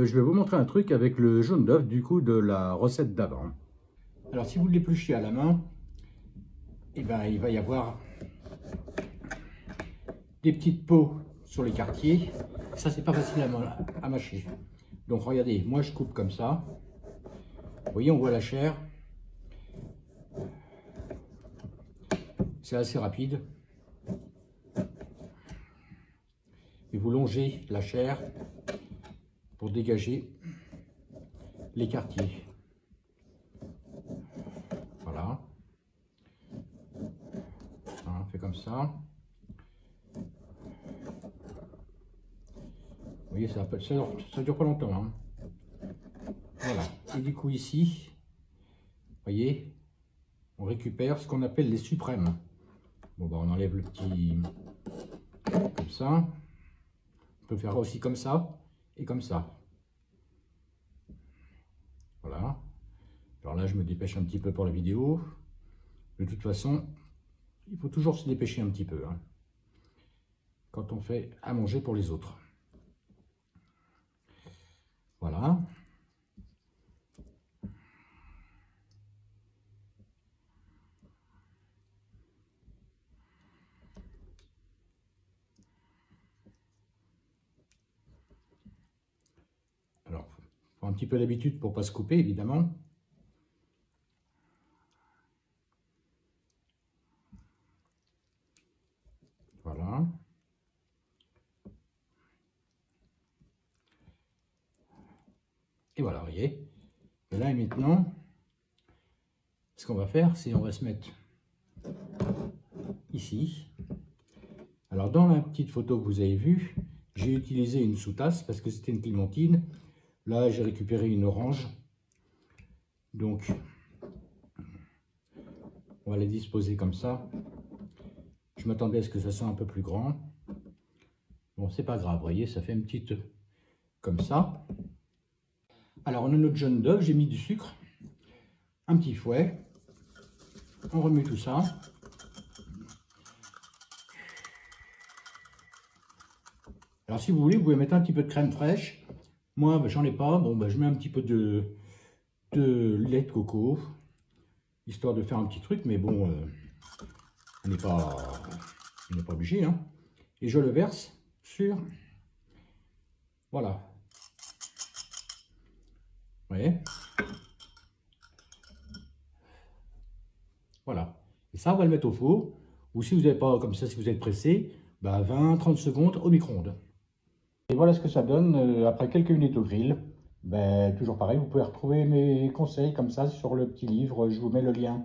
je vais vous montrer un truc avec le jaune d'œuf du coup de la recette d'avant. Alors si vous l'épluchez à la main, il va y avoir des petites peaux sur les quartiers. Ça c'est pas facile à mâcher. Donc regardez, moi je coupe comme ça. Vous voyez, on voit la chair. C'est assez rapide. Et vous longez la chair pour dégager les quartiers. Voilà. On fait comme ça. Vous voyez, ça dure pas longtemps. Hein. Voilà. Et du coup ici, vous voyez, on récupère ce qu'on appelle les suprêmes. Bon, bah, on enlève le petit comme ça. On peut faire aussi comme ça et comme ça. Voilà. Alors là, je me dépêche un petit peu pour la vidéo. De toute façon, il faut toujours se dépêcher un petit peu hein, quand on fait à manger pour les autres. Voilà. Alors, il faut un petit peu d'habitude pour ne pas se couper, évidemment. Voilà. Et voilà, vous voyez. Et là et maintenant, ce qu'on va faire, c'est on va se mettre ici. Alors dans la petite photo que vous avez vue, j'ai utilisé une sous-tasse parce que c'était une clémentine. Là, j'ai récupéré une orange. Donc, on va les disposer comme ça. Je m'attendais à ce que ça soit un peu plus grand. Bon, c'est pas grave, vous voyez, ça fait une petite comme ça. Alors, on a notre jaune d'œuf, j'ai mis du sucre, un petit fouet. On remue tout ça. Alors, si vous voulez, vous pouvez mettre un petit peu de crème fraîche. Moi, ben, j'en ai pas. Bon, ben, je mets un petit peu de lait de coco, histoire de faire un petit truc, mais bon, on n'est pas obligé. Hein. Et je le verse sur... Voilà. Vous voyez? Voilà. Et ça, on va le mettre au four. Ou si vous n'avez pas comme ça, si vous êtes pressé, bah 20-30 secondes au micro-ondes. Et voilà ce que ça donne après quelques minutes au grill. Ben, toujours pareil, vous pouvez retrouver mes conseils comme ça sur le petit livre. Je vous mets le lien.